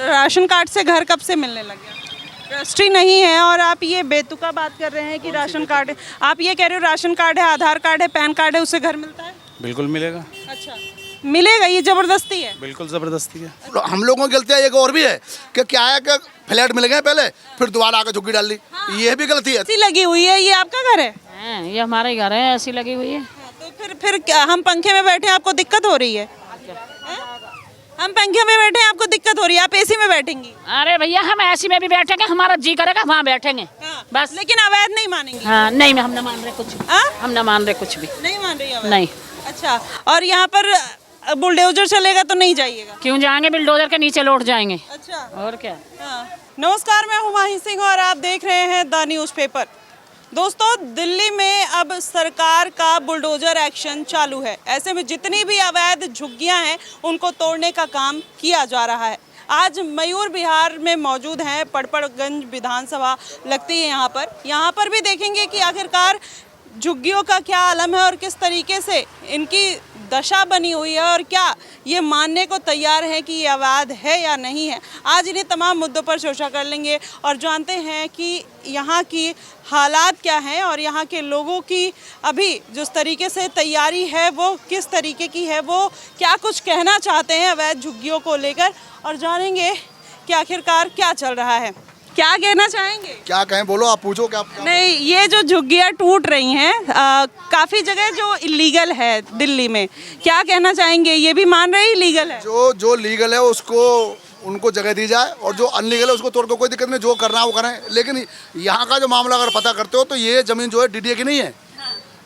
Ration card से घर कब से मिलने लग गया? रजिस्ट्री नहीं है और आप ये बेतुका बात कर रहे हैं कि राशन कार्ड है। आप ये कह रहे हो राशन कार्ड है, आधार कार्ड है, पैन कार्ड है, उससे घर मिलता है? बिल्कुल मिलेगा। अच्छा, मिलेगा, ये जबरदस्ती है? बिल्कुल ज़बरदस्ती है। हम लोगों की गलतियाँ एक और भी है कि क्या है कि फ्लैट मिल गए पहले, फिर दोबारा आकर झुग्गी डाल दी। ये भी गलती है। ऐसी लगी हुई है, ये आपका घर है? ये हमारे घर है, ऐसी लगी हुई है। तो फिर क्या हम पंखे में बैठे हैं, आपको दिक्कत हो रही है? हम पंखे में बैठे हैं, आपको दिक्कत हो रही है, आप एसी में बैठेंगी? अरे भैया हम ऐसी में भी बैठेंगे, हमारा जी करेगा वहाँ बैठेंगे बस। लेकिन अवैध नहीं मानेंगी? हाँ नहीं, हम न मान रहे कुछ भी। हाँ? हम न मान रहे कुछ भी। नहीं मान रही अवैध? नहीं। अच्छा, और यहाँ पर बुलडोजर चलेगा तो नहीं जाइएगा? क्यों जाएंगे, बिल्डोजर के नीचे लौट जाएंगे। अच्छा, और क्या। नमस्कार, मैं हुमायूं सिंह और आप देख रहे हैं द न्यूज़पेपर। दोस्तों, दिल्ली में अब सरकार का बुलडोजर एक्शन चालू है। ऐसे में जितनी भी अवैध झुग्गियां हैं उनको तोड़ने का काम किया जा रहा है। आज मयूर विहार में मौजूद हैं, पड़पड़गंज विधानसभा लगती है यहाँ पर भी देखेंगे कि आखिरकार झुग्गियों का क्या आलम है और किस तरीके से इनकी दशा बनी हुई है और क्या ये मानने को तैयार है कि ये अवैध है या नहीं है। आज इन्हीं तमाम मुद्दों पर चर्चा कर लेंगे और जानते हैं कि यहाँ की हालात क्या हैं और यहाँ के लोगों की अभी जिस तरीके से तैयारी है वो किस तरीके की है, वो क्या कुछ कहना चाहते हैं अवैध झुग्गियों को लेकर, और जानेंगे कि आखिरकार क्या चल रहा है। क्या कहना चाहेंगे? क्या कहें, बोलो, आप पूछो। क्या नहीं, ये जो झुग्गियाँ टूट रही हैं काफ़ी जगह जो इलीगल है दिल्ली में, क्या कहना चाहेंगे? ये भी मान रहे इलीगल है? जो लीगल है उसको उनको जगह दी जाए और जो अनलीगल है उसको तोड़ दो, कोई दिक्कत नहीं, जो करना है वो करें। लेकिन यहाँ का जो मामला अगर पता करते हो तो ये ज़मीन जो है डीडीए की नहीं है।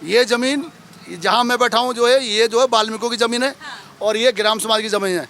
ये ज़मीन जहाँ मैं बैठा हूँ जो है, ये जो है वाल्मीकियों की ज़मीन है और ये ग्राम समाज की ज़मीन है।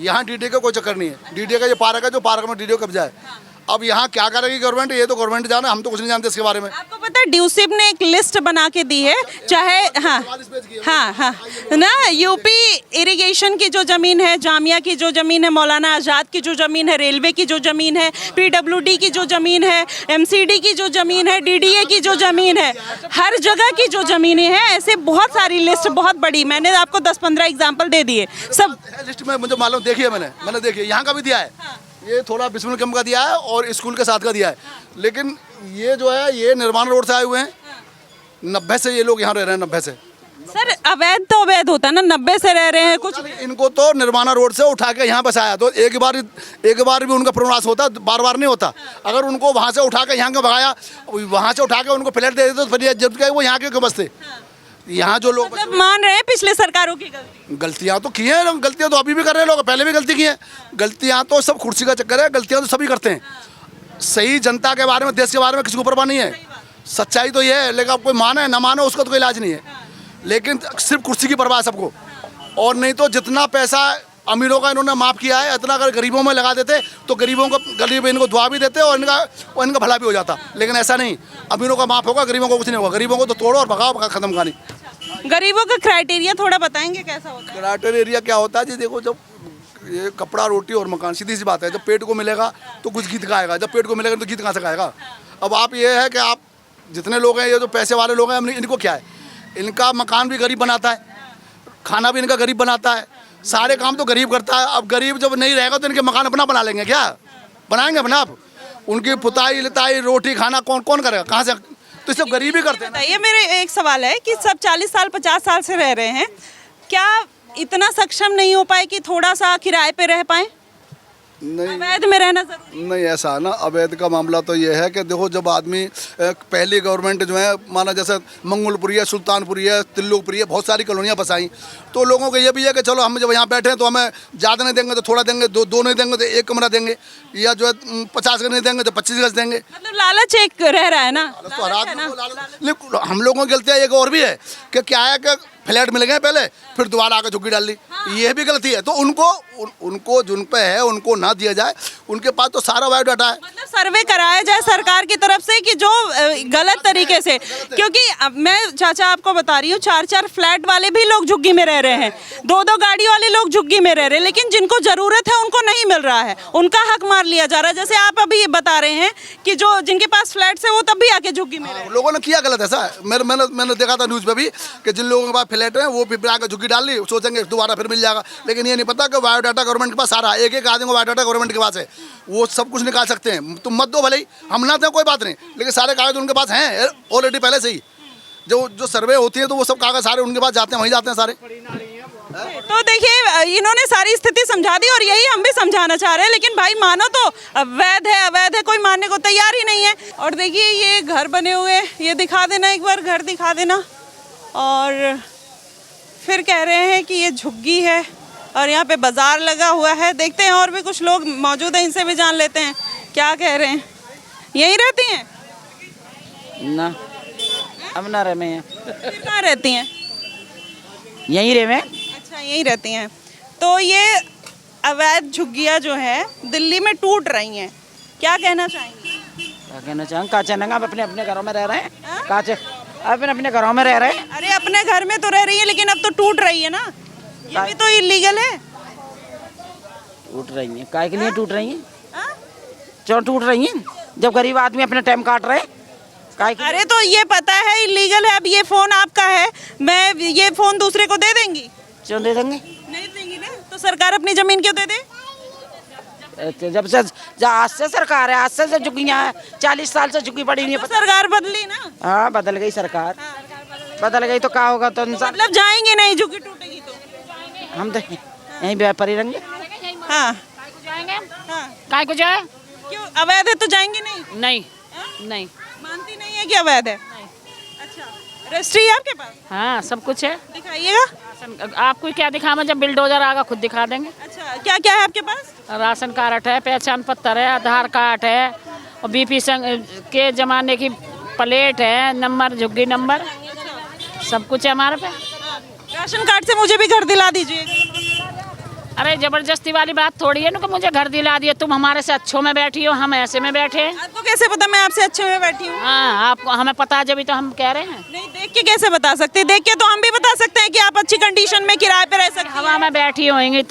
यहाँ डीडीए का कोई चक्कर नहीं है। डीडीए का ये पार्क है, जो पार्क में डीडीए कब्जा है। अब यहाँ क्या करेगी गवर्नमेंट, ये तो गवर्नमेंट जाने, हम तो कुछ नहीं जानते इसके बारे में। आपको पता है ड्यूसिप ने एक लिस्ट बना के दी है, चाहे हाँ ना, यूपी इरिगेशन की जो ज़मीन है, जामिया की जो ज़मीन है, मौलाना आज़ाद की जो ज़मीन है, रेलवे की जो ज़मीन है, पीडब्ल्यूडी की जो ज़मीन है, एमसीडी की जो ज़मीन है, डीडीए की जो ज़मीन है, हर जगह की जो ज़मीनें हैं, ऐसे बहुत सारी लिस्ट, बहुत बड़ी। मैंने आपको 10-15 एग्जाम्पल दे दिए। सब लिस्ट में मुझे मालूम, देखिए मैंने देखिए, यहाँ का भी दिया है, ये थोड़ा बिस्मिल कम का दिया है और स्कूल के साथ का दिया है। लेकिन ये जो है ये निर्माण रोड से आए हुए हैं, 90 से ये लोग यहाँ रह रहे हैं, 90 से। सर अवैध तो अवैध होता है ना, 90 से रह रहे हैं कुछ। इनको तो निर्माणा रोड से उठा के यहाँ बसाया, तो एक बार भी उनका प्रवास होता, बार बार नहीं होता। अगर उनको वहाँ से उठा के यहाँ का भगाया, वहाँ से उठा के उनको फ्लैट दे देते तो फिर जब के वो यहाँ क्यों बसते। यहाँ जो लोग मतलब मान रहे हैं पिछले सरकारों की गलतियाँ तो की हैं, गलतियाँ तो अभी भी कर रहे हैं लोग, पहले भी गलती की हैं। गलतियाँ तो सब कुर्सी का चक्कर है, गलतियाँ तो सभी करते हैं। सही जनता के बारे में, देश के बारे में किसी को परवाह नहीं है। सच्चाई तो ये है, लेकिन अब कोई माने ना माने उसका तो कोई इलाज नहीं है। लेकिन सिर्फ कुर्सी की परवाह है सबको, और नहीं तो जितना पैसा अमीरों का इन्होंने माफ़ किया है, इतना अगर गरीबों में लगा देते तो गरीब इनको दुआ भी देते और इनका भला भी हो जाता। लेकिन ऐसा नहीं, अमीरों का माफ़ होगा, गरीबों को कुछ नहीं होगा। गरीबों को तो तोड़ो और भगाओ, खत्म कहानी। गरीबों का क्राइटेरिया थोड़ा बताएंगे कैसा होता है? क्राइटेरिया क्या होता है जी, देखो, जब ये कपड़ा, रोटी और मकान, सीधी सी बात है। जब पेट को मिलेगा तो कुछ गीत गाएगा, जब पेट को मिलेगा तो गीत कहाँ से गाएगा। अब आप ये है कि आप जितने लोग हैं, ये जो पैसे वाले लोग हैं, इनको क्या है, इनका मकान भी गरीब बनाता है, खाना भी इनका गरीब बनाता है, सारे काम तो गरीब करता है। अब गरीब जब नहीं रहेगा तो इनके मकान अपना बना लेंगे, क्या बनाएंगे अपना आप? उनकी पुताई लिताई रोटी खाना कौन करेगा, कहाँ से? तो सब गरीब ही करते हैं। ये मेरे एक सवाल है कि सब 40 साल 50 साल से रह रहे हैं, क्या इतना सक्षम नहीं हो पाए कि थोड़ा सा किराए पे रह पाए? नहीं, अवैध में रहना जरूरी नहीं, ऐसा है ना। अवैध का मामला तो ये है कि देखो, जब आदमी पहली गवर्नमेंट जो है, माना जैसे मंगोलपुरी है, सुल्तानपुरी है, तिल्लुकपुरी है, बहुत सारी कॉलोनियाँ बसाई, तो लोगों को ये भी है कि चलो हम जब यहाँ बैठे हैं तो हमें ज़्यादा नहीं देंगे तो थोड़ा देंगे, दो नहीं देंगे तो एक कमरा देंगे, या जो है 50 गज नहीं देंगे तो 25 गज देंगे। मतलब लालच एक रह रहा है ना। तो हम लोगों की गलतियाँ एक और भी है कि क्या है कि फ्लैट मिल गए पहले, फिर दोबारा आकर झुग्गी डाल दी। ये भी गलती है। तो उनको जिन पे है उनको ना दिया जाए, उनके पास तो सारा बायोडाटा है। मतलब सर्वे कराया जाए सरकार की तरफ से कि जो गलत तरीके से, क्योंकि अब मैं चाचा आपको बता रही हूँ, 4-4 फ्लैट वाले भी लोग झुग्गी में रह रहे हैं, 2-2 गाड़ी वाले लोग झुग्गी में रह रहे हैं, लेकिन जिनको जरूरत है उनको नहीं मिल रहा है, उनका हक मार लिया जा रहा है। जैसे आप अभी ये बता रहे हैं कि जो जिनके पास फ्लैट है वो तब भी आके झुग्गी में रह रहे हैं। लोगों ने किया गलत ऐसा। मैंने देखा था न्यूज़ पे भी कि जिन लोगों के पास फ्लैट है वो फिर आकर झुग्गी डाल ली, सोचेंगे दोबारा फिर मिल जाएगा, लेकिन ये नहीं पता कि बायोडाटा गवर्नमेंट के पास सारा, एक एक आदमी को बायोडाटा गवर्नमेंट के पास है, वो सब कुछ निकाल सकते हैं। तुम मत दो भले ही, हम ना दें कोई बात नहीं, लेकिन सारे कागज उनके पास हैं ऑलरेडी पहले से ही। जो सर्वे होती है तो वो सब कागज सारे उनके पास जाते हैं, वहीं जाते हैं सारे। तो देखिए इन्होंने सारी स्थिति समझा दी और यही हम भी समझाना चाह रहे हैं, लेकिन भाई मानो तो अवैध है, कोई मानने को तैयार ही नहीं है। और देखिए ये घर बने हुए, ये दिखा देना एक बार, घर दिखा देना। और फिर कह रहे हैं कि ये झुग्गी है और यहाँ पे बाजार लगा हुआ है। देखते हैं और भी कुछ लोग मौजूद हैं, इनसे भी जान लेते हैं क्या कह रहे हैं। यहीं रहती हैं ना? अब ना रहे में कहाँ रहती हैं? यहीं रहे में। अच्छा यहीं रहती हैं। तो ये अवैध झुग्गियाँ जो है दिल्ली में टूट रही हैं, क्या कहना चाहेंगे? क्या कहना चाहेंगे? काचे नंगा अपने अपने घरों में रह रहे हैं, काचे अपने अपने घरों में रह रहे हैं। अरे अपने घर में तो रह रही है, लेकिन अब तो टूट रही है ना, ये भी तो इलीगल है। टूट रही हैं, काय के लिए टूट रही हैं? हाँ? क्यों टूट रही हैं? जब गरीब आदमी अपने टाइम काट रहे हैं। अरे तो ये पता है इलीगल है, अब ये फोन आपका है, मैं ये फोन दूसरे को दे देंगी? क्यों दे देंगे? नहीं देंगी ना, तो सरकार अपनी जमीन क्यों दे दे? जब से आज से सरकार है, आज से झुग्गियाँ है, 40 साल से झुग्गी पड़ी हुई है। तो सरकार बदली ना। हाँ बदल गई सरकार, बदल गई तो क्या होगा? तो इंसान मतलब जाएंगे नहीं, झुग्गी टूटेगी तो हम तो यहीं व्यापारी रहेंगे। हाँ जाएंगे, हाँ काय को जाए? क्यों अवैध है तो जाएंगे नहीं? नहीं नहीं, मानती नहीं है कि अवैध है? अच्छा रजिस्ट्री है आपके पास? हाँ सब कुछ है। दिखाइएगा। राशन आपको क्या दिखावा, जब बिल्डोजर आएगा खुद दिखा देंगे। अच्छा क्या क्या है आपके पास? राशन कार्ड है, पहचान पत्र है, आधार कार्ड है, और बीपी के जमाने की प्लेट है, नंबर, झुग्गी नंबर, सब कुछ है हमारे पे। राशन कार्ड से मुझे भी घर दिला दीजिए। अरे जबरदस्ती वाली बात थोड़ी है ना कि मुझे घर दिला दिए, तुम हमारे से अच्छों में बैठी हो, हम ऐसे में बैठे हैं। आपको कैसे पता मैं आपसे अच्छे में बैठी हूँ? हाँ आपको हमें पता है, जब तो हम कह रहे हैं। नहीं देख के कैसे बता सकते? देख के तो हम भी बता सकते हैं कि आप अच्छी कंडीशन में किराए पे रह सकते हैं। हवा में बैठी होंगी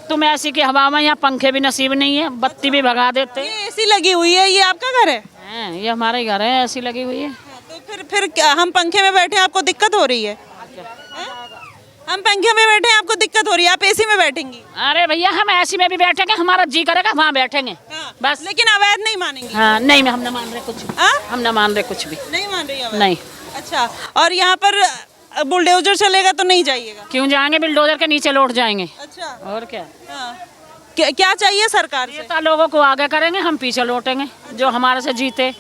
तुम ऐसी की हवा में, यहाँ पंखे भी नसीब नहीं है, बत्ती भी भगा देते। ये एसी लगी हुई है, ये आपका घर है? हैं, ये हमारे ही घर है, ऐसी लगी हुई है। तो फिर क्या हम पंखे में बैठे हैं, आपको दिक्कत हो रही है? हम पंखे में बैठे हैं, आपको दिक्कत हो रही है, आप एसी में बैठेंगी? अरे भैया हम ऐसी में भी बैठेंगे, हमारा जी करेगा वहाँ बैठेंगे बस। लेकिन अवैध नहीं मानेंगी? हाँ नहीं, हम न मान रहे कुछ, हाँ? हम न मान रहे कुछ भी नहीं मान रही अवैध? नहीं। अच्छा और यहाँ पर बुलडोजर चलेगा तो नहीं जाइएगा? क्यों जाएंगे, बिल्डोजर के नीचे लौट जाएंगे। अच्छा और क्या? हाँ। क्या चाहिए सरकार से? नेता लोगों को आगे करेंगे, हम पीछे लौटेंगे, जो हमारे से जीते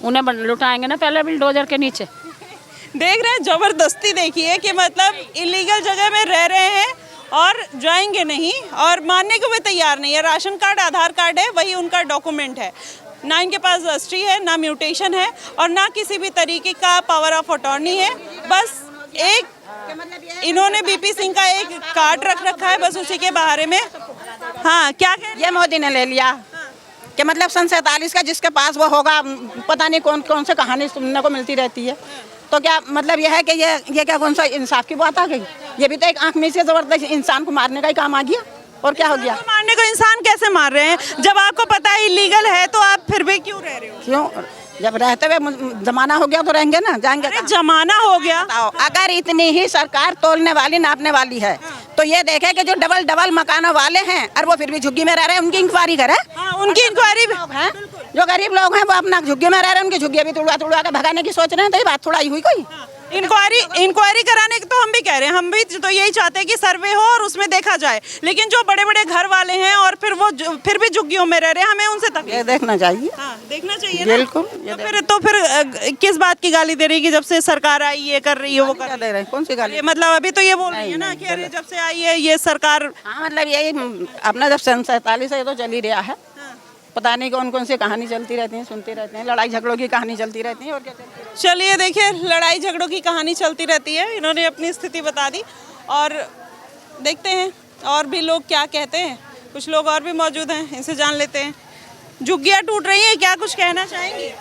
उन्हें लुटाएंगे ना पहले बिल्डोजर के नीचे। देख रहे हैं जबरदस्ती, देखिए कि मतलब इलीगल जगह में रह रहे हैं और जाएंगे नहीं, और मानने को भी तैयार नहीं है। राशन कार्ड, आधार कार्ड है, वही उनका डॉक्यूमेंट है, ना इनके पास रजिस्ट्री है, ना म्यूटेशन है, और ना किसी भी तरीके का पावर ऑफ अटॉर्नी है। बस एक इन्होंने बीपी सिंह का एक कार्ड रख रखा है, बस उसी के बारे में। हाँ क्या कह? ये मोदी ने ले लिया कि मतलब सन 47 का जिसके पास वो होगा, पता नहीं कौन कौन से कहानी सुनने को मिलती रहती है। तो क्या मतलब यह है कि ये क्या कौन सा इंसाफ की बात आ गई? ये भी तो एक आंख में से जबरदस्त इंसान को मारने का ही काम आ गया, और क्या हो गया? तो मारने को इंसान कैसे मार रहे हैं? जब आपको पता है इलीगल है तो आप फिर भी क्यों रह रहे हो? क्यों? जब रहते हुए जमाना हो गया तो रहेंगे ना, जाएंगे। अरे जमाना हो गया। अगर इतनी ही सरकार तोलने वाली, नापने वाली है, तो ये देखे कि जो डबल डबल मकानों वाले हैं और वो फिर भी झुग्गी में रह रहे हैं, उनकी इंक्वायरी करे। हाँ, उनकी इंक्वायरी है। जो गरीब लोग हैं वो अपना झुग्गी में रह रहे हैं, उनकी झुग्गी भी तुड़वा तुड़वा के भगाने की सोच रहे हैं, तो ये बात थोड़ा ही हुई कोई। इंक्वायरी कराने की तो हम भी कह रहे हैं, हम भी तो यही चाहते हैं कि सर्वे हो और उसमें देखा जाए, लेकिन जो बड़े बड़े घर वाले हैं और फिर वो फिर भी झुग्गियों में रह रहे हैं, हमें उनसे तकलीफ। ये देखना चाहिए। हाँ, देखना चाहिए ना। बिल्कुल। तो फिर किस बात की गाली दे रही है कि जब से सरकार आई ये कर रही है वो कर दे रहे हैं? कौन सी गाली? मतलब अभी तो ये बोल रही है ना कि अरे जब से आई है ये सरकार। हाँ मतलब यही अपना जब सन 47 से तो चल ही रहा है, पता नहीं कौन कौन सी कहानी चलती रहती है, सुनते रहते हैं, लड़ाई झगड़ों की कहानी चलती रहती है, और क्या चलती है। चलिए देखिए लड़ाई झगड़ों की कहानी चलती रहती है, इन्होंने अपनी स्थिति बता दी, और देखते हैं और भी लोग क्या कहते हैं। कुछ लोग और भी मौजूद हैं, इनसे जान लेते हैं। झुग्गियाँ टूट रही हैं, क्या कुछ कहना चाहेंगे?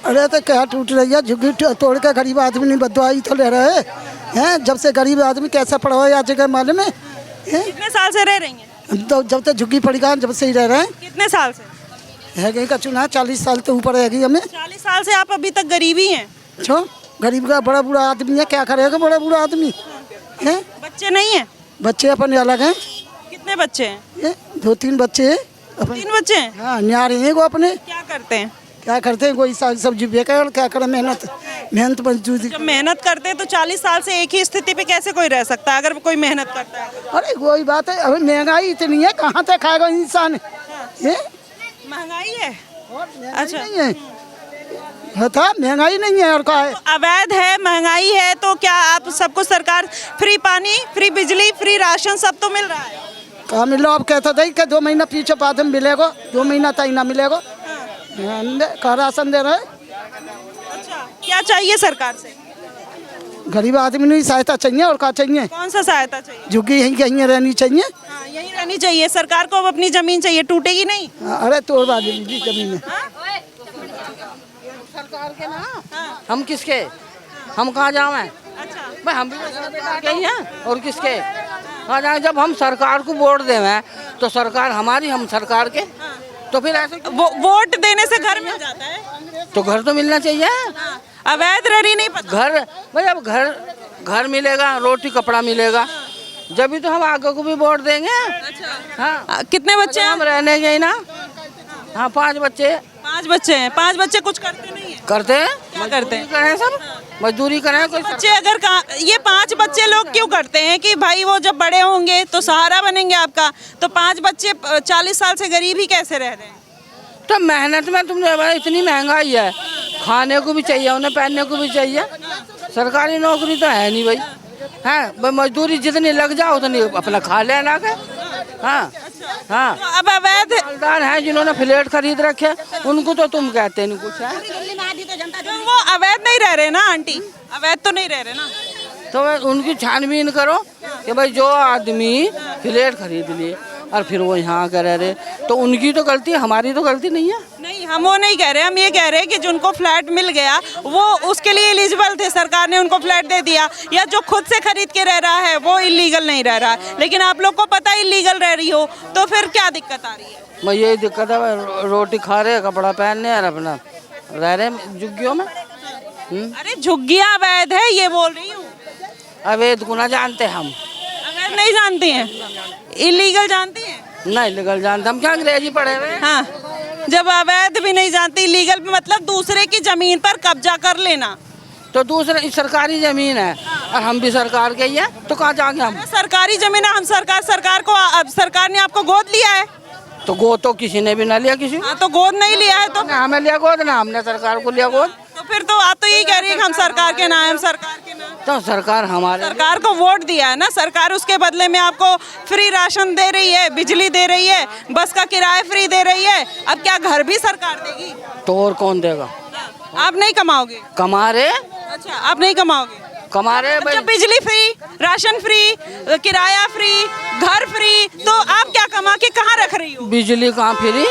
अरे तो क्या टूट रही है? झुग्गी तोड़ के गरीब आदमी नहीं बदवाई तो ले रहे हैं। जब से गरीब आदमी कैसे पड़ा हुआ आज जगह मालूम है? कितने साल से रह रही हैं? तो जब तक झुग्गी पड़ी गई जब से ही रह रहे हैं। कितने साल से है? का चुना 40 साल तो ऊपर रहेगी हमें। 40 साल से आप अभी तक गरीबी हैं? छो गरीब का बड़ा बूढ़ा आदमी है, क्या करेगा बड़ा बूढ़ा आदमी है। बच्चे नहीं है? बच्चे अपने अलग हैं। कितने बच्चे हैं? 2-3 बच्चे हैं अपने। 3 बच्चे हैं। हाँ, न्यारे हैं वो अपने। क्या करते हैं? क्या करते हैं, कोई साग सब्जी बेचे और क्या करे, मेहनत मजदूरी। जब मेहनत करते हैं तो 40 साल से एक ही स्थिति पे कैसे कोई रह सकता है अगर कोई मेहनत करता है? अरे वही बात है, अभी महंगाई इतनी है, कहाँ से खाएगा इंसान। ये महंगाई है। अच्छा नहीं है, था महंगाई नहीं है और क्या है। अवैध है, महंगाई है, तो क्या आप सबको सरकार फ्री पानी, फ्री बिजली, फ्री राशन सब तो मिल रहा है? कहाँ मिल रहा, आप कहता था कि 2 महीना पीछे बाद में मिलेगा, 2 महीना तक ना मिलेगा। कहाँ राशन दे रहे। अच्छा, क्या चाहिए सरकार से? गरीब आदमी नहीं सहायता चाहिए और क्या चाहिए। कौन सा सहायता चाहिए? झुग्गी यहीं कहीं रहनी चाहिए। हाँ, यही रहनी चाहिए। सरकार को अब अपनी जमीन चाहिए, टूटेगी नहीं। अरे तोड़वा दीजिए जमीन। सरकार के ना हम किसके, हम कहाँ जावे। अच्छा, भाई हम भी सरकार के ही हैं और किसके कहाँ जाए। जब हम सरकार को वोट देवे तो सरकार हमारी, हम सरकार के, तो फिर ऐसे वोट देने से घर मिल जाता है? तो घर तो मिलना चाहिए। अवैध रही नहीं पता। घर भाई, अब घर मिलेगा, रोटी कपड़ा मिलेगा, जब भी तो हम आगे को भी वोट देंगे। हाँ, कितने बच्चे हैं? हम रहने गए ना। हाँ, 5 बच्चे। 5 बच्चे हैं। 5 बच्चे कुछ करते नहीं है? करते हैं, क्या करते हैं? करें सब मजदूरी करें। कोई बच्चे अगर ये 5 बच्चे लोग क्यों करते हैं कि भाई वो जब बड़े होंगे तो सहारा बनेंगे आपका, तो 5 बच्चे 40 साल से गरीब ही कैसे रह रहे हैं? तो मेहनत में तुमने भाई इतनी महंगाई है, खाने को भी चाहिए, उन्हें पहनने को भी चाहिए। सरकारी नौकरी तो है नहीं भाई। हाँ, मजदूरी जितनी लग जाओ उतनी अपना खा लेना के। हाँ हाँ, तो अब अवैध मालदार हैं जिन्होंने फ्लैट खरीद रखे, उनको तो तुम कहते नहीं कुछ है। तो वो अवैध नहीं रह रहे ना आंटी, अवैध तो नहीं रह रहे ना। तो उनकी छानबीन करो कि भाई जो आदमी फ्लैट खरीद लिए और फिर वो यहाँ कर रहे, तो उनकी तो गलती है, हमारी तो गलती नहीं है। नहीं, हम वो नहीं कह रहे, हम ये कह रहे हैं कि जिनको फ्लैट मिल गया वो उसके लिए एलिजिबल थे, सरकार ने उनको फ्लैट दे दिया, या जो खुद से खरीद के रह रहा है वो इलीगल नहीं रह रहा है। लेकिन आप लोग को पता है इलीगल रह रही हो, तो फिर क्या दिक्कत आ रही है? मैं यही दिक्कत है, रोटी खा रहे, कपड़ा पहनने और अपना रह रहे झुग्गियों में। अरे झुग्गियाँ अवैध है ये बोल रही हूँ। अवैध को ना जानते हम, अवैध नहीं जानती हैं, इलीगल जानती हैं? नहीं इलीगल जानते हम, क्या अंग्रेजी पढ़े हुए। हाँ, जब अवैध भी नहीं जानती, इलीगल मतलब दूसरे की जमीन पर कब्जा कर लेना। तो दूसरे सरकारी जमीन है और हम भी सरकार के ही हैं, तो कहाँ जाएंगे हम। सरकारी जमीन है, हम सरकार को, अब सरकार ने आपको गोद लिया है। तो गोद तो किसी ने भी ना लिया, किसी हाँ, तो गोद नहीं लिया है तो हमें लिया गोद, ना हमने सरकार को लिया गोद। तो फिर तो आप तो यही कह रही है कि हम सरकार के ना, हम सरकार के ना। तो सरकार हमारे, सरकार को वोट दिया है ना, सरकार उसके बदले में आपको फ्री राशन दे रही है, बिजली दे रही है, बस का किराया फ्री दे रही है। अब क्या घर भी सरकार देगी? तो और कौन देगा? आप नहीं कमाओगे? कमा रहे। अच्छा, आप नहीं कमाओगे? कमा रहे भाई। जब बिजली फ्री, राशन फ्री, किराया फ्री, घर फ्री, तो आप क्या कमा के कहाँ रख रही हो? बिजली कहाँ फ्री?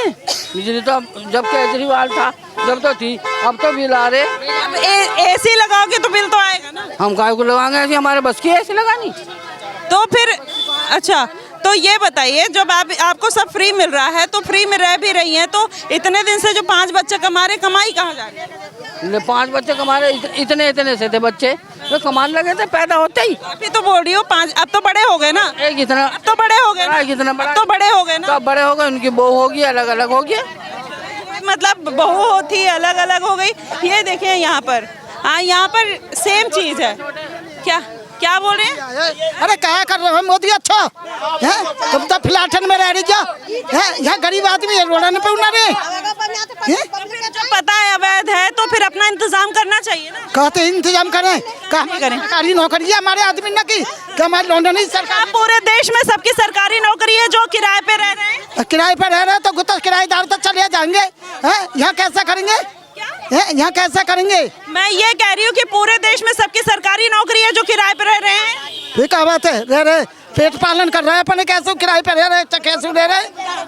बिजली तो जब केजरीवाल था जब तो थी, अब तो बिल आ रहे। अब एसी लगाओगे तो बिल तो आएगा ना। हम काय को लगाएंगे, ऐसी हमारे बस की ऐसी लगानी। तो फिर अच्छा, तो ये बताइए, जब आपको सब फ्री मिल रहा है, तो फ्री में रह भी रही हैं, तो इतने दिन से जो 5 बच्चे कमा रहे, कमाई कहाँ जा रही है? 5 बच्चे कमा रहे, इतने से थे बच्चे, तो कमाने लगे थे पैदा होते ही। अभी तो बोल रही हो 5, अब तो बड़े हो गए ना। एक इतना, अब तो बड़े हो गए ना। कितना बड़ा, अब तो बड़े हो गए ना। तो बड़े हो गए, उनकी बहू होगी, अलग अलग होगी। मतलब बहू होती अलग अलग हो गई। ये देखिए यहाँ पर, हाँ यहाँ पर सेम चीज है। क्या बोल रहे हैं? अरे क्या कर रहे हो मोदी? अच्छा है, तुम तो फ्लैटन में रह रही क्या है? यहाँ गरीब आदमी है, रोडन पे उड़ा रहे। जब पता है अवैध है तो फिर अपना इंतजाम करना चाहिए ना। कहते इंतजाम करें, करें? सरकारी नौकरी है हमारे आदमी न की, हमारे लौंडे नहीं सरकार। पूरे देश में सबकी सरकारी नौकरी है, जो किराए पे रह रहे हैं। किराए पर रह रहे हैं तो किराएदार तो चले जाएंगे। यहाँ कैसा करेंगे? यहाँ कैसा करेंगे? मैं ये कह रही हूँ कि पूरे देश में सबकी सरकारी नौकरी है, जो किराए पे रह रहे हैं। फिर क्या बात है, रह रहे पेट पालन कर रहे हैं अपने, कैसे किराए पे रह रहे, कैसे रह रहे?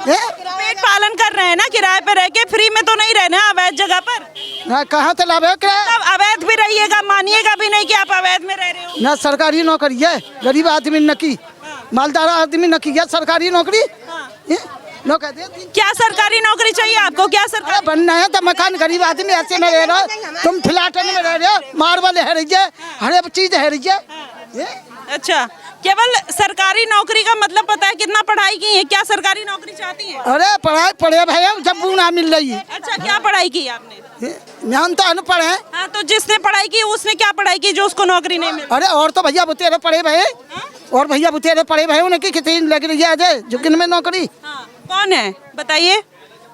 पेट पालन कर रहे हैं ना, किराए पे रह के, फ्री में तो नहीं रहना अवैध जगह पर। ना कहाँ से लाभ है किराया? तब अवैध भी रहिएगा, मानिएगा भी नहीं कि आप अवैध में रह रहे हो। ना सरकारी नौकरी है, गरीब आदमी न की, मालदार आदमी न की है सरकारी नौकरी। लोग कहते हैं क्या सरकारी नौकरी चाहिए आपको? क्या सरकारी बनना है तो मकान गरीब आदमी ऐसे में रह रहे हो, तुम फ्लैट में रह रहे हो, मार्बल है रही है, हर एक चीज है रही है। अच्छा, केवल सरकारी नौकरी का मतलब पता है कितना पढ़ाई की है? क्या सरकारी नौकरी चाहती हैं? अरे पढ़ाई पढ़े भाई जब ना मिल रही है। अच्छा, क्या पढ़ाई की आपने? हम तो अनपढ़ है। हाँ, तो जिसने पढ़ाई की उसने क्या पढ़ाई की जो उसको नौकरी नहीं मिली? अरे और तो भैया बुतेरे पढ़े भाई, और भैया बुतेरे पढ़े भाई, उनकी कितनी लग रही है जुगिन में नौकरी। हाँ, कौन है बताइए?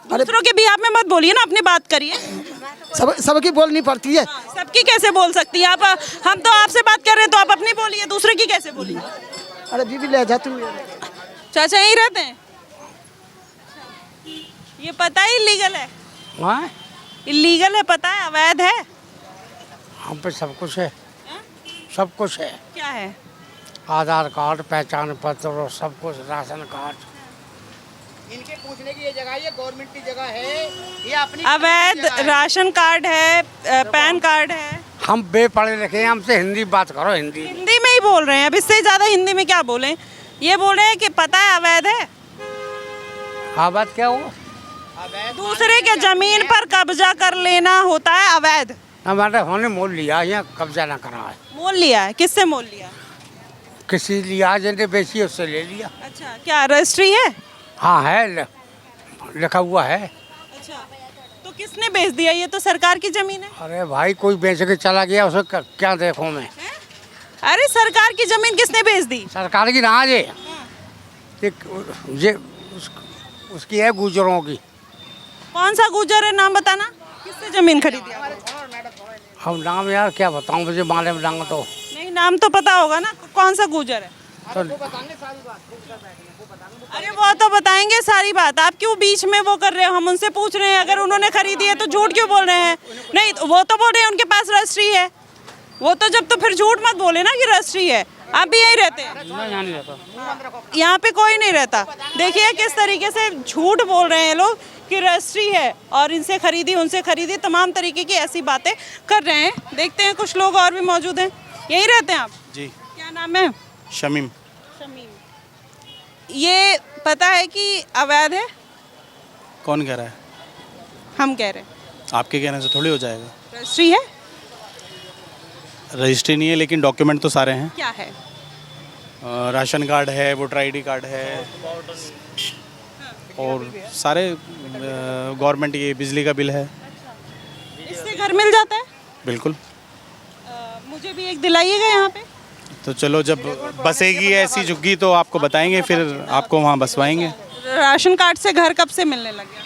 दूसरों के बिहाफ में मत बोलिए ना, अपनी बात करिए। सबकी बोलनी पड़ती है। सबकी कैसे बोल सकती है आप? हम तो आपसे बात कर रहे हैं तो आप अपनी बोलिए, दूसरे की कैसे बोलिए? अरे बीबी ले जा तू। चाचा यहीं रहते हैं? ये पता है इलीगल है? हाँ, इलीगल है, पता है, अवैध है। हम पे सब कुछ है, सब कुछ है। क्या है? आधार कार्ड, पहचान पत्र और सब कुछ, राशन कार्ड। इनके पूछने की ये जगह, ये गवर्नमेंट की जगह है, ये अपनी अवैध राशन कार्ड है, पैन कार्ड है। हम बेपढ़े लिखे हैं, हमसे हिंदी बात करो, हिंदी। हिंदी में ही बोल रहे हैं, अब इससे ज्यादा हिंदी में क्या बोलें? ये बोल रहे हैं कि पता है अवैध है। हाँ, बात क्या हुआ? दूसरे के जमीन पर कब्जा कर लेना होता है अवैध। हमारे होने मोल लिया, यहाँ कब्जा ना करा है। मोल लिया है? किससे मोल लिया? किसी लिया जिन्हें बेची उससे ले लिया। अच्छा, क्या रजिस्ट्री है? हाँ है, लिखा हुआ है। अच्छा, तो किसने बेच दिया? ये तो सरकार की जमीन है। अरे भाई, कोई बेच के चला गया, उसे क्या देखो मैं। अरे सरकार की जमीन किसने बेच दी? सरकार की राज है, ये उसकी है, गुजरों की। कौन सा गुजर है, नाम बताना। किससे जमीन खरीदी आपने? हम नाम यार क्या बताऊं, मुझे मालूम नाम तो नहीं, नाम तो पता होगा ना, कौन सा गुजर है? तो अरे वो तो बताएंगे सारी बात, आप क्यों बीच में वो कर रहे हो? हम उनसे पूछ रहे हैं, अगर उन्होंने खरीदी है तो झूठ क्यों बोल रहे हैं? नहीं, वो तो बोल रहे हैं उनके पास रजिस्ट्री है, वो तो जब तो फिर झूठ मत बोले ना कि रजिस्ट्री है। आप भी यहीं रहते हैं? यहाँ पे कोई नहीं रहता। देखिए किस तरीके से झूठ बोल रहे हैं लोग कि रजिस्ट्री है और इनसे खरीदी, उनसे खरीदी, तमाम तरीके की ऐसी बातें कर रहे हैं। देखते हैं कुछ लोग और भी मौजूद हैं। यहीं रहते हैं आप? जी। क्या नाम है? शमीम। शमीम। ये पता है कि अवैध है? कौन कह रहा है? हम कह रहे हैं। आपके कहने से थोड़ी हो जाएगा। रजिस्ट्री है? रजिस्ट्री नहीं है, लेकिन डॉक्यूमेंट तो सारे हैं। क्या है? राशन कार्ड है, वोटर आईडी कार्ड है, और सारे गवर्नमेंट ये बिजली का बिल है। इससे घर मिल जाता है? बिल्कुल। मुझे भी एक दिलाइएगा यहाँ पे। तो चलो, जब बसेगी ऐसी झुग्गी तो आपको बताएंगे, फिर आपको वहाँ बसवाएंगे। राशन कार्ड से घर कब से मिलने लग गया?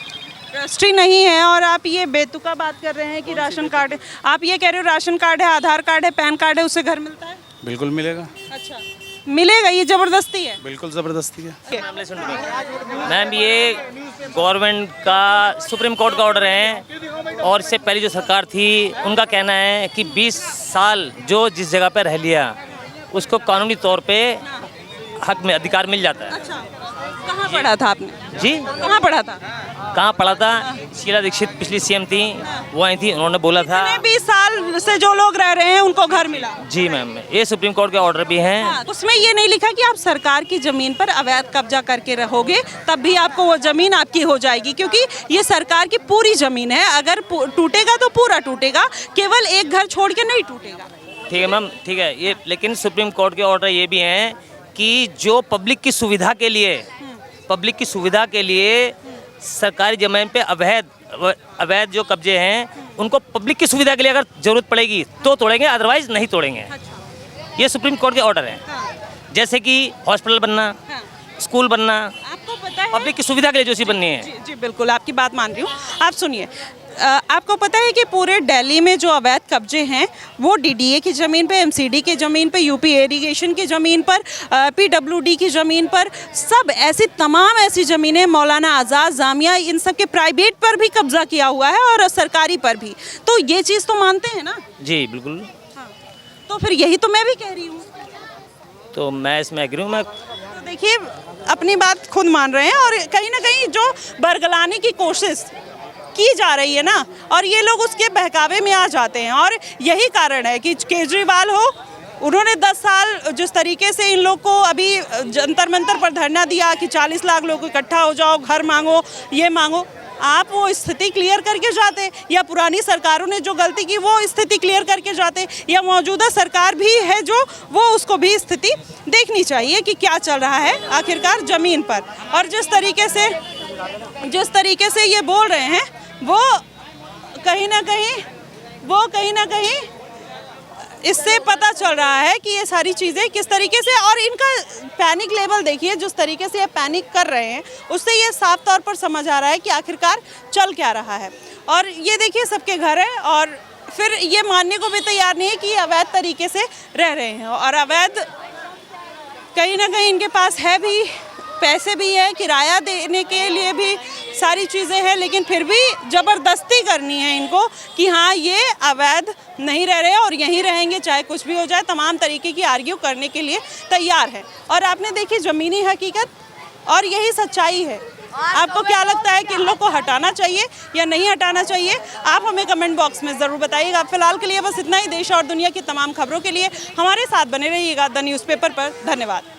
रजिस्ट्री नहीं है और आप ये बेतुका बात कर रहे हैं कि राशन कार्ड है। आप ये कह रहे हो राशन कार्ड है, आधार कार्ड है, पैन कार्ड है, उससे घर मिलता है? बिल्कुल मिलेगा। अच्छा, मिलेगा? ये जबरदस्ती है? बिल्कुल ज़बरदस्ती है। मैम, ये गवर्नमेंट का सुप्रीम कोर्ट का ऑर्डर है, और इससे पहले जो सरकार थी उनका कहना है कि 20 साल जो जिस जगह पर रह लिया उसको कानूनी तौर पे हक में अधिकार मिल जाता है। अच्छा, कहाँ पढ़ा था आपने? जी, कहाँ पढ़ा था? कहाँ पढ़ा था? शीला दीक्षित पिछली सीएम थी, वो आई थी, उन्होंने बोला था। 20 साल से जो लोग रह रहे हैं उनको घर मिला? जी मैम, ये सुप्रीम कोर्ट के ऑर्डर भी हैं। हाँ, उसमें ये नहीं लिखा कि आप सरकार की जमीन पर अवैध कब्जा करके रहोगे तब भी आपको वो जमीन आपकी हो जाएगी, क्योंकि ये सरकार की पूरी जमीन है। अगर टूटेगा तो पूरा टूटेगा, केवल एक घर छोड़ के नहीं टूटेगा। ठीक है मैम, ठीक है ये, लेकिन सुप्रीम कोर्ट के ऑर्डर ये भी हैं कि जो पब्लिक की सुविधा के लिए सरकारी जमीन पे अवैध जो कब्जे हैं उनको पब्लिक की सुविधा के लिए अगर जरूरत पड़ेगी तो तोड़ेंगे, अदरवाइज नहीं तोड़ेंगे। ये सुप्रीम कोर्ट के ऑर्डर हैं। जैसे कि हॉस्पिटल बनना, स्कूल बनना, आपको पता है पब्लिक की सुविधा के लिए जो चीज़ बननी है। जी, जी बिल्कुल, आपकी बात मान रही हूँ। आप सुनिए, आपको पता है कि पूरे दिल्ली में जो अवैध कब्जे हैं वो डीडीए की ज़मीन पे, एमसीडी की ज़मीन पे, यूपी इरिगेशन की ज़मीन पर, पीडब्ल्यूडी की ज़मीन पर, सब ऐसी तमाम ऐसी ज़मीनें, मौलाना आज़ाद, जामिया, इन सब के प्राइवेट पर भी कब्जा किया हुआ है और सरकारी पर भी। तो ये चीज़ तो मानते हैं ना? जी बिल्कुल। हाँ, तो फिर यही तो मैं भी कह रही हूँ। तो मैं इसमें एग्री हूँ। मैं तो देखिए, अपनी बात खुद मान रहे हैं और कहीं ना कहीं जो बरगलाने की कोशिश की जा रही है ना, और ये लोग उसके बहकावे में आ जाते हैं। और यही कारण है कि केजरीवाल हो उन्होंने 10 साल जिस तरीके से इन लोग को अभी जंतर मंतर पर धरना दिया कि 40 लाख लोग इकट्ठा हो जाओ, घर मांगो, ये मांगो, आप वो स्थिति क्लियर करके जाते, या पुरानी सरकारों ने जो गलती की वो स्थिति क्लियर करके जाते, या मौजूदा सरकार भी है जो वो उसको भी स्थिति देखनी चाहिए कि क्या चल रहा है आखिरकार ज़मीन पर। और जिस तरीके से ये बोल रहे हैं वो कहीं ना कहीं इससे पता चल रहा है कि ये सारी चीज़ें किस तरीके से, और इनका पैनिक लेवल देखिए, जिस तरीके से ये पैनिक कर रहे हैं उससे ये साफ तौर पर समझ आ रहा है कि आखिरकार चल क्या रहा है। और ये देखिए सबके घर है और फिर ये मानने को भी तैयार नहीं है कि ये अवैध तरीके से रह रहे हैं, और अवैध कहीं ना कहीं इनके पास है भी, पैसे भी है, किराया देने के लिए भी सारी चीज़ें हैं, लेकिन फिर भी ज़बरदस्ती करनी है इनको कि हाँ ये अवैध नहीं रह रहे और यहीं रहेंगे चाहे कुछ भी हो जाए। तमाम तरीके की आर्ग्यू करने के लिए तैयार है। और आपने देखी ज़मीनी हकीकत और यही सच्चाई है। आपको क्या लगता है कि इन लोग को हटाना चाहिए या नहीं हटाना चाहिए? आप हमें कमेंट बॉक्स में ज़रूर बताइएगा। फिलहाल के लिए बस इतना ही। देश और दुनिया की तमाम खबरों के लिए हमारे साथ बने रहिएगा द न्यूज़पेपर पर। धन्यवाद।